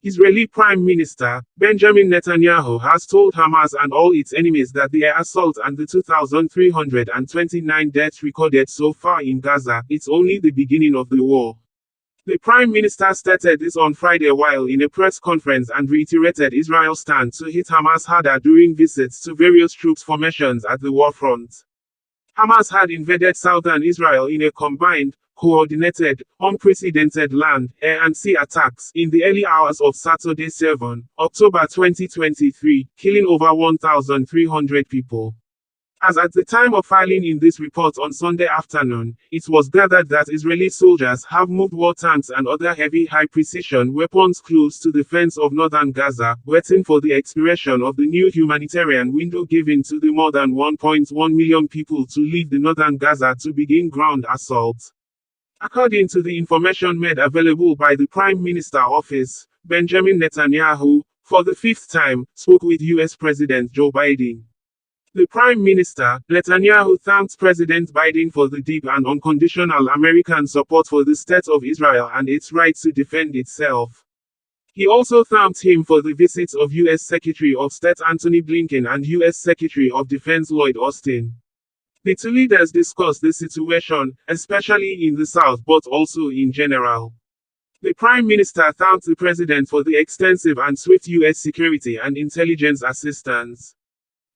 Israeli Prime Minister Benjamin Netanyahu has told Hamas and all its enemies that the air assault and the 2,329 deaths recorded so far in Gaza, it's only the beginning of the war. The Prime Minister stated this on Friday while in a press conference and reiterated Israel's stand to hit Hamas harder during visits to various troops formations at the war front. Hamas had invaded southern Israel in a combined, coordinated, unprecedented land, air and sea attacks in the early hours of Saturday 7 October 2023, killing over 1,300 people. As at the time of filing in this report on Sunday afternoon, it was gathered that Israeli soldiers have moved war tanks and other heavy high-precision weapons close to the fence of northern Gaza, waiting for the expiration of the new humanitarian window given to the more than 1.1 million people to leave the northern Gaza to begin ground assault. According to the information made available by the Prime Minister office, Benjamin Netanyahu, for the fifth time, spoke with U.S. President Joe Biden. The Prime Minister, Netanyahu, thanked President Biden for the deep and unconditional American support for the state of Israel and its right to defend itself. He also thanked him for the visits of U.S. Secretary of State Antony Blinken and U.S. Secretary of Defense Lloyd Austin. The two leaders discussed the situation, especially in the South but also in general. The Prime Minister thanked the President for the extensive and swift U.S. security and intelligence assistance.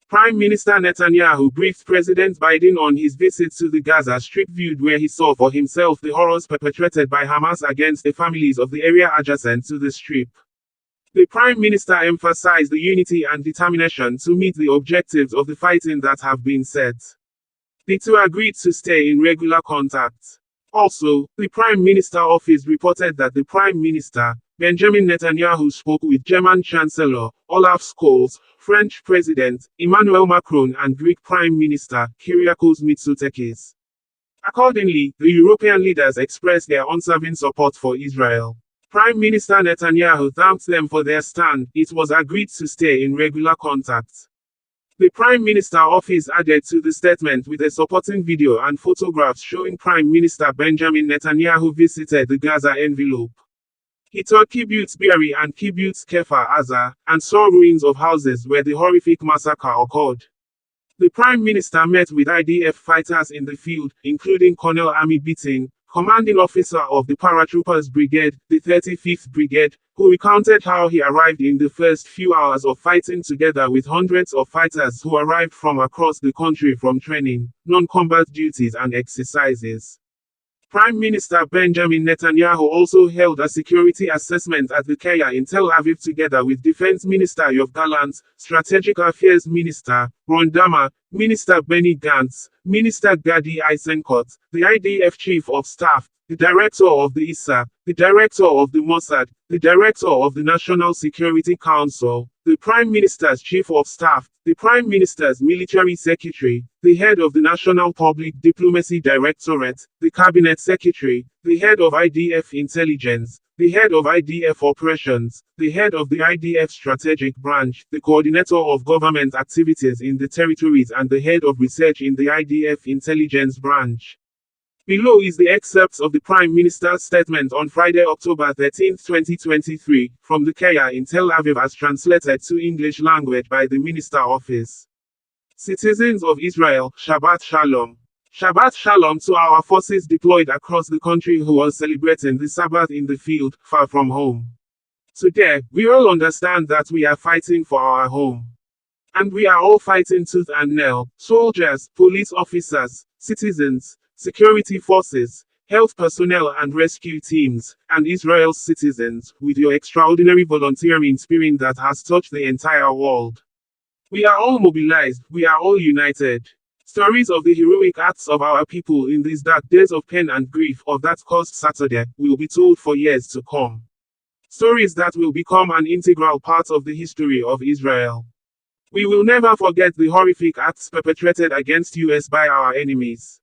Prime Minister Netanyahu briefed President Biden on his visit to the Gaza Strip, viewed where he saw for himself the horrors perpetrated by Hamas against the families of the area adjacent to the Strip. The Prime Minister emphasized the unity and determination to meet the objectives of the fighting that have been set. The two agreed to stay in regular contact. Also, the Prime Minister office reported that the Prime Minister, Benjamin Netanyahu, spoke with German Chancellor Olaf Scholz, French President Emmanuel Macron and Greek Prime Minister Kyriakos Mitsotakis. Accordingly, the European leaders expressed their unwavering support for Israel. Prime Minister Netanyahu thanked them for their stand. It was agreed to stay in regular contact. The Prime Minister office added to the statement with a supporting video and photographs showing Prime Minister Benjamin Netanyahu visited the Gaza envelope. He toured Kibbutz Be'eri and Kibbutz Kfar Aza, and saw ruins of houses where the horrific massacre occurred. The Prime Minister met with IDF fighters in the field, including Colonel Ami Bitting, commanding officer of the Paratroopers Brigade, the 35th Brigade, who recounted how he arrived in the first few hours of fighting together with hundreds of fighters who arrived from across the country from training, non-combat duties and exercises. Prime Minister Benjamin Netanyahu also held a security assessment at the Kaya in Tel Aviv together with Defense Minister Yoav Gallant, Strategic Affairs Minister Ron Dermer, Minister Benny Gantz, Minister Gadi Eisenkot, the IDF Chief of Staff, the Director of the ISA, the Director of the Mossad, the Director of the National Security Council, the Prime Minister's Chief of Staff, the Prime Minister's Military Secretary, the Head of the National Public Diplomacy Directorate, the Cabinet Secretary, the Head of IDF Intelligence, the Head of IDF Operations, the Head of the IDF Strategic Branch, the Coordinator of Government Activities in the Territories and the Head of Research in the IDF Intelligence Branch. Below is the excerpt of the Prime Minister's statement on Friday, October 13, 2023, from the Kaya in Tel Aviv as translated to English language by the Minister Office. Citizens of Israel, Shabbat Shalom. Shabbat Shalom to our forces deployed across the country who are celebrating the Sabbath in the field, far from home. Today, we all understand that we are fighting for our home. And we are all fighting tooth and nail, soldiers, police officers, citizens, security forces, health personnel and rescue teams, and Israel's citizens, with your extraordinary volunteering spirit that has touched the entire world. We are all mobilized, we are all united. Stories of the heroic acts of our people in these dark days of pain and grief of that cursed Saturday will be told for years to come. Stories that will become an integral part of the history of Israel. We will never forget the horrific acts perpetrated against us by our enemies.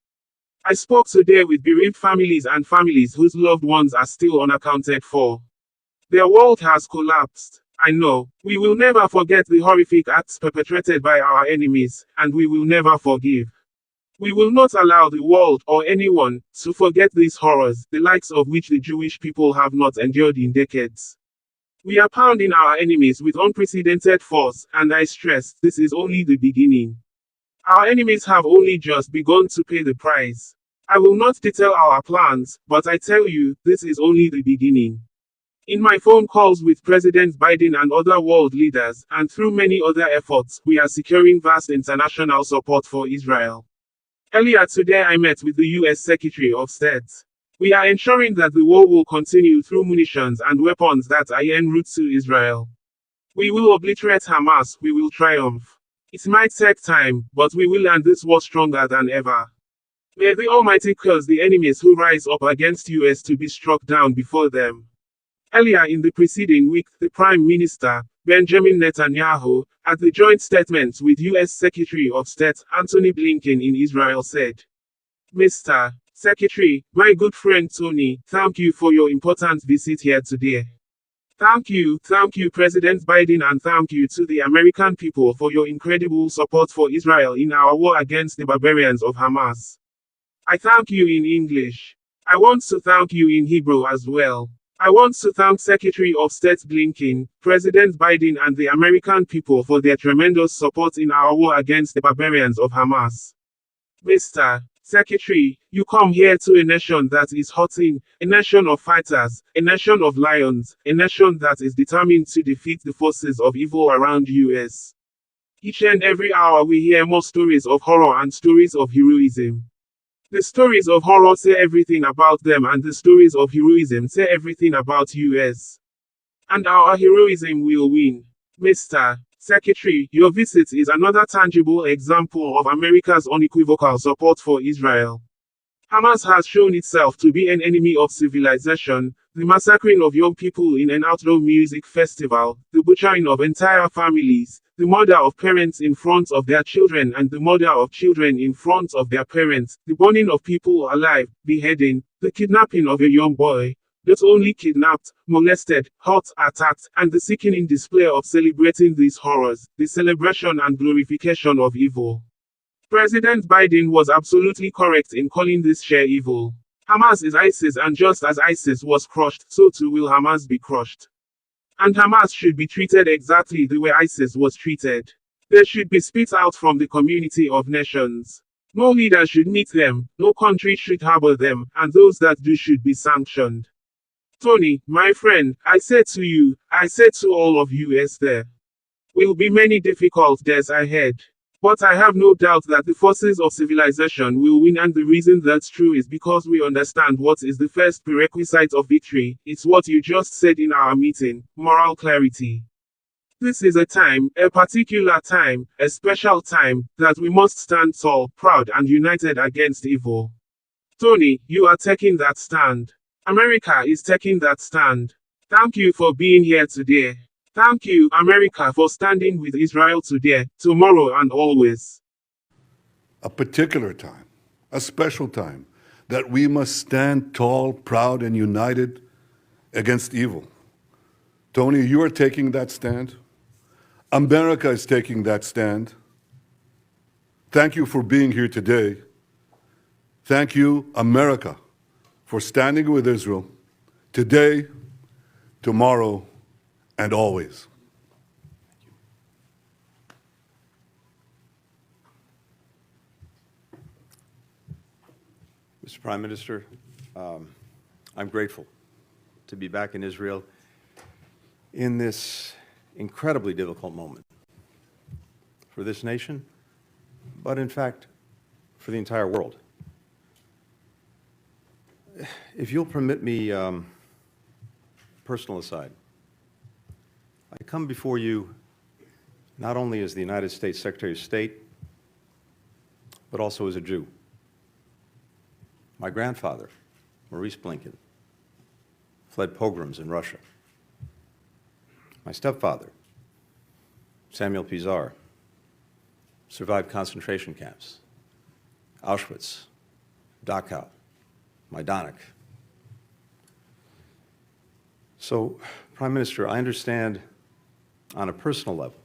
I spoke today with bereaved families and families whose loved ones are still unaccounted for. Their world has collapsed. I know, we will never forget the horrific acts perpetrated by our enemies, and we will never forgive. We will not allow the world or anyone to forget these horrors, the likes of which the Jewish people have not endured in decades. We are pounding our enemies with unprecedented force, and I stress, this is only the beginning. Our enemies have only just begun to pay the price. I will not detail our plans, but I tell you, this is only the beginning. In my phone calls with President Biden and other world leaders, and through many other efforts, we are securing vast international support for Israel. Earlier today, I met with the U.S. Secretary of State. We are ensuring that the war will continue through munitions and weapons that are en route to Israel. We will obliterate Hamas, we will triumph. It might take time, but we will end this war stronger than ever. May the Almighty cause the enemies who rise up against us to be struck down before them. Earlier in the preceding week, the Prime Minister, Benjamin Netanyahu, at the joint statement with U.S. Secretary of State Antony Blinken in Israel said, Mr. Secretary, my good friend Tony, thank you for your important visit here today. Thank you, President Biden, and thank you to the American people for your incredible support for Israel in our war against the barbarians of Hamas. I thank you in English. I want to thank you in Hebrew as well. I want to thank Secretary of State Blinken, President Biden, and the American people for their tremendous support in our war against the barbarians of Hamas. Mr. Secretary, you come here to a nation that is hurting, a nation of fighters, a nation of lions, a nation that is determined to defeat the forces of evil around us. Each and every hour we hear more stories of horror and stories of heroism. The stories of horror say everything about them, and the stories of heroism say everything about us. And our heroism will win. Mr. Secretary, your visit is another tangible example of America's unequivocal support for Israel. Hamas has shown itself to be an enemy of civilization, the massacring of young people in an outdoor music festival, the butchering of entire families, the murder of parents in front of their children and the murder of children in front of their parents, the burning of people alive, beheading, the kidnapping of a young boy, not only kidnapped, molested, hurt, attacked, and the sickening display of celebrating these horrors, the celebration and glorification of evil. President Biden was absolutely correct in calling this sheer evil. Hamas is ISIS, and just as ISIS was crushed, so too will Hamas be crushed. And Hamas should be treated exactly the way ISIS was treated. They should be spit out from the community of nations. No leader should meet them, no country should harbor them, and those that do should be sanctioned. Tony, my friend, I said to you, I said to all of us there will be many difficult days ahead. But I have no doubt that the forces of civilization will win, and the reason that's true is because we understand what is the first prerequisite of victory. It's what you just said in our meeting, moral clarity. This is a time, a particular time, a special time, that we must stand tall, proud, and united against evil. Tony, you are taking that stand. America is taking that stand. Thank you for being here today. Thank you, America, for standing with Israel today, tomorrow, and always. A particular time, a special time, that we must stand tall, proud, and united against evil. Tony, you are taking that stand. America is taking that stand. Thank you for being here today. Thank you, America, for standing with Israel today, tomorrow, and always. Mr. Prime Minister, I'm grateful to be back in Israel in this incredibly difficult moment for this nation, but in fact, for the entire world. If you'll permit me, personal aside, I come before you not only as the United States Secretary of State, but also as a Jew. My grandfather, Maurice Blinken, fled pogroms in Russia. My stepfather, Samuel Pizar, survived concentration camps, Auschwitz, Dachau, Majdanek. So, Prime Minister, I understand on a personal level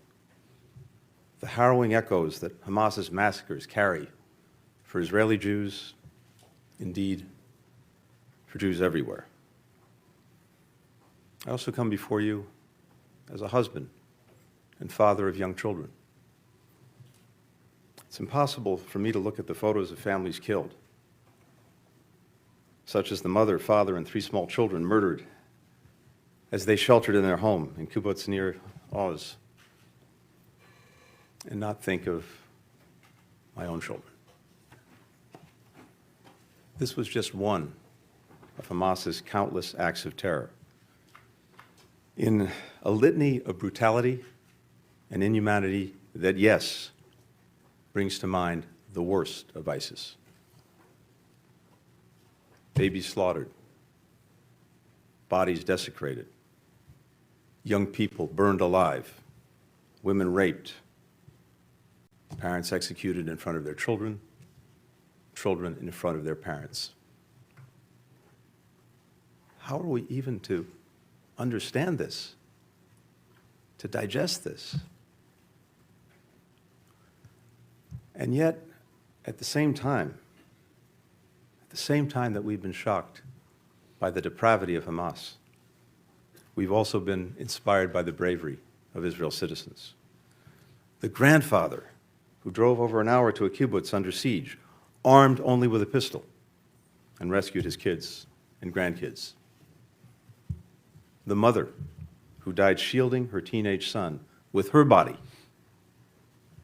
the harrowing echoes that Hamas's massacres carry for Israeli Jews, indeed, for Jews everywhere. I also come before you as a husband and father of young children. It's impossible for me to look at the photos of families killed, such as the mother, father, and 3 small children murdered as they sheltered in their home in kibbutz near Oz, and not think of my own children. This was just one of Hamas's countless acts of terror. In a litany of brutality and inhumanity that, yes, brings to mind the worst of ISIS. Babies slaughtered, bodies desecrated, young people burned alive, women raped, parents executed in front of their children, children in front of their parents. How are we even to understand this, to digest this? And yet, at the same time that we've been shocked by the depravity of Hamas, we've also been inspired by the bravery of Israel's citizens. The grandfather who drove over an hour to a kibbutz under siege, armed only with a pistol, and rescued his kids and grandkids. The mother who died shielding her teenage son with her body,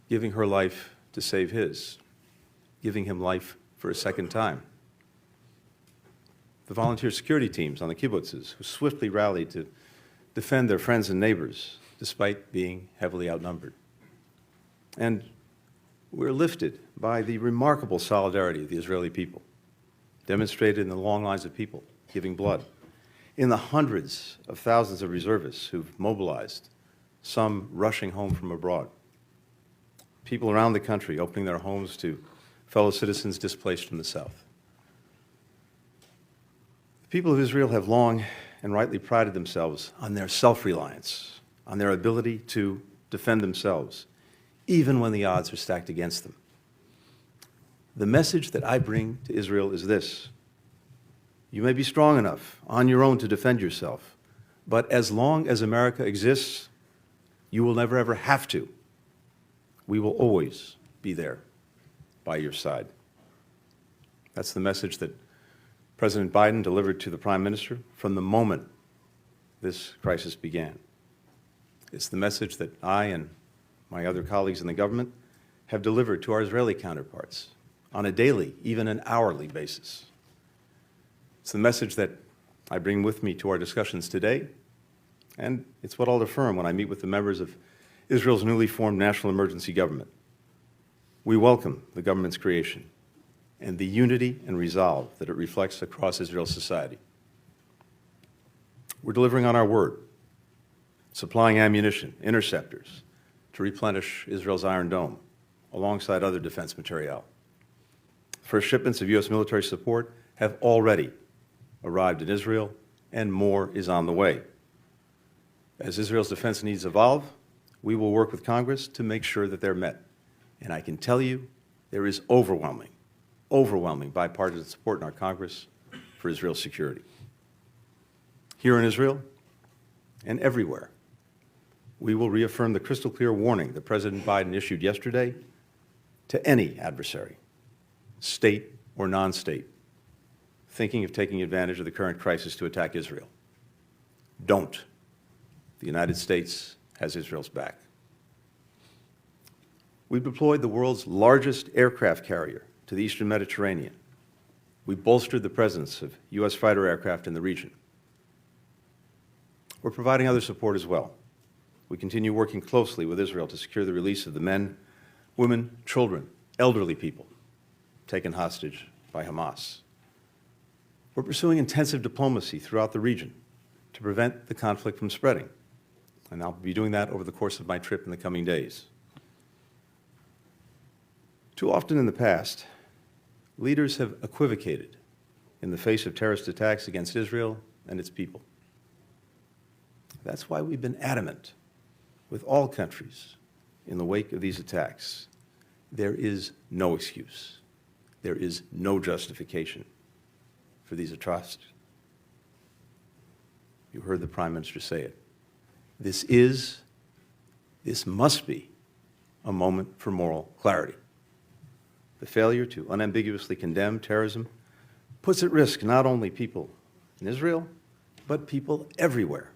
giving her life to save his, giving him life for a second time. The volunteer security teams on the kibbutzes who swiftly rallied to defend their friends and neighbors despite being heavily outnumbered. And we're lifted by the remarkable solidarity of the Israeli people, demonstrated in the long lines of people giving blood, in the hundreds of thousands of reservists who've mobilized, some rushing home from abroad, people around the country opening their homes to fellow citizens displaced from the south. The people of Israel have long and rightly prided themselves on their self-reliance, on their ability to defend themselves, even when the odds are stacked against them. The message that I bring to Israel is this: you may be strong enough on your own to defend yourself, but as long as America exists, you will never ever have to. We will always be there by your side. That's the message that President Biden delivered to the Prime Minister from the moment this crisis began. It's the message that I and my other colleagues in the government have delivered to our Israeli counterparts on a daily, even an hourly basis. It's the message that I bring with me to our discussions today, and it's what I'll affirm when I meet with the members of Israel's newly formed national emergency government. We welcome the government's creation and the unity and resolve that it reflects across Israel's society. We're delivering on our word, supplying ammunition, interceptors, to replenish Israel's Iron Dome, alongside other defense materiel. First shipments of U.S. military support have already arrived in Israel, and more is on the way. As Israel's defense needs evolve, we will work with Congress to make sure that they're met. And I can tell you, there is overwhelming bipartisan support in our Congress for Israel's security. Here in Israel and everywhere, we will reaffirm the crystal clear warning that President Biden issued yesterday to any adversary, state or non-state, thinking of taking advantage of the current crisis to attack Israel. Don't. The United States has Israel's back. We've deployed the world's largest aircraft carrier to the Eastern Mediterranean. We bolstered the presence of U.S. fighter aircraft in the region. We're providing other support as well. We continue working closely with Israel to secure the release of the men, women, children, elderly people taken hostage by Hamas. We're pursuing intensive diplomacy throughout the region to prevent the conflict from spreading, and I'll be doing that over the course of my trip in the coming days. Too often in the past, leaders have equivocated in the face of terrorist attacks against Israel and its people. That's why we've been adamant with all countries in the wake of these attacks. There is no excuse. There is no justification for these atrocities. You heard the Prime Minister say it. This must be a moment for moral clarity. The failure to unambiguously condemn terrorism puts at risk not only people in Israel, but people everywhere.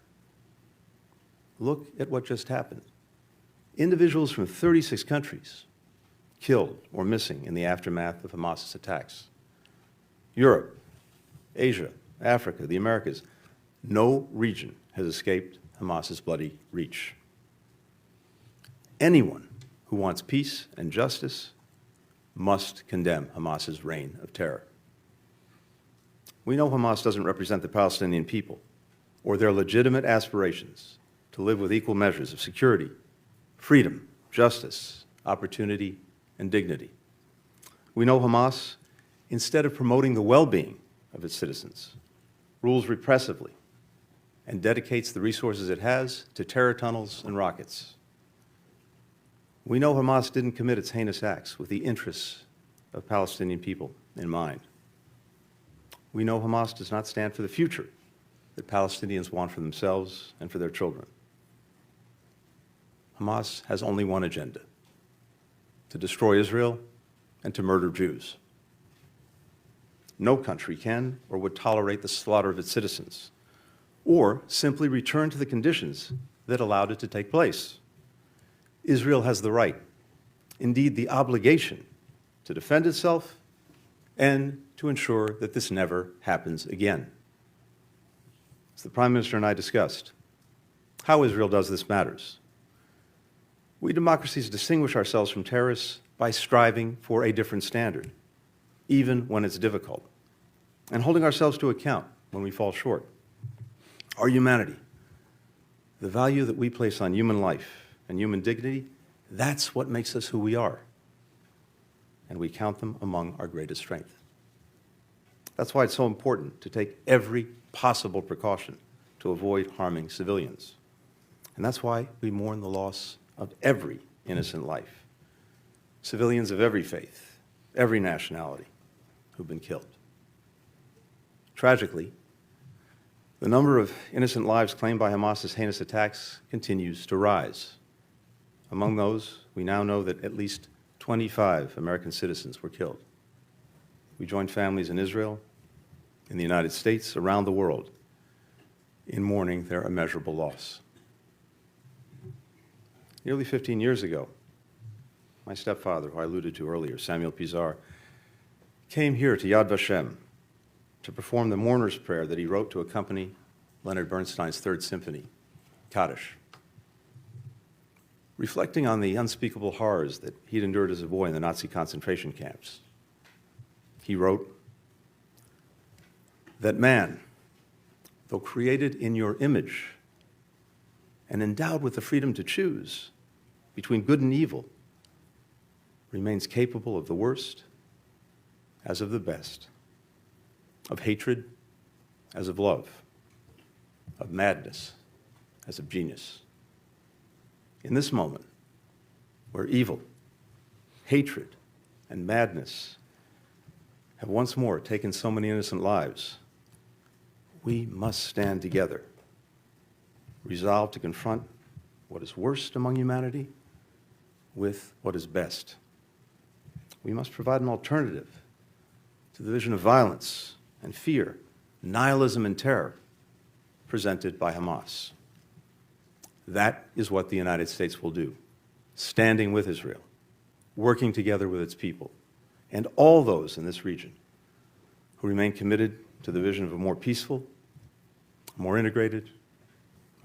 Look at what just happened. Individuals from 36 countries killed or missing in the aftermath of Hamas's attacks. Europe, Asia, Africa, the Americas, no region has escaped Hamas's bloody reach. Anyone who wants peace and justice must condemn Hamas's reign of terror. We know Hamas doesn't represent the Palestinian people or their legitimate aspirations to live with equal measures of security, freedom, justice, opportunity, and dignity. We know Hamas, instead of promoting the well-being of its citizens, rules repressively and dedicates the resources it has to terror tunnels and rockets. We know Hamas didn't commit its heinous acts with the interests of Palestinian people in mind. We know Hamas does not stand for the future that Palestinians want for themselves and for their children. Hamas has only one agenda: to destroy Israel and to murder Jews. No country can or would tolerate the slaughter of its citizens, or simply return to the conditions that allowed it to take place. Israel has the right, indeed the obligation, to defend itself and to ensure that this never happens again. As the Prime Minister and I discussed, how Israel does this matters. We democracies distinguish ourselves from terrorists by striving for a different standard, even when it's difficult, and holding ourselves to account when we fall short. Our humanity, the value that we place on human life and human dignity, that's what makes us who we are. And we count them among our greatest strength. That's why it's so important to take every possible precaution to avoid harming civilians. And that's why we mourn the loss of every innocent life. Civilians of every faith, every nationality who've been killed. Tragically, the number of innocent lives claimed by Hamas's heinous attacks continues to rise. Among those, we now know that at least 25 American citizens were killed. We join families in Israel, in the United States, around the world, in mourning their immeasurable loss. Nearly 15 years ago, my stepfather, who I alluded to earlier, Samuel Pizar, came here to Yad Vashem to perform the mourner's prayer that he wrote to accompany Leonard Bernstein's Third Symphony, Kaddish. Reflecting on the unspeakable horrors that he'd endured as a boy in the Nazi concentration camps, he wrote that man, though created in your image and endowed with the freedom to choose between good and evil, remains capable of the worst as of the best, of hatred as of love, of madness as of genius. In this moment, where evil, hatred, and madness have once more taken so many innocent lives, we must stand together, resolved to confront what is worst among humanity with what is best. We must provide an alternative to the vision of violence and fear, nihilism and terror presented by Hamas. That is what the United States will do, standing with Israel, working together with its people, and all those in this region who remain committed to the vision of a more peaceful, more integrated,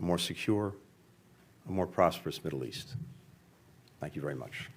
a more secure, a more prosperous Middle East. Thank you very much.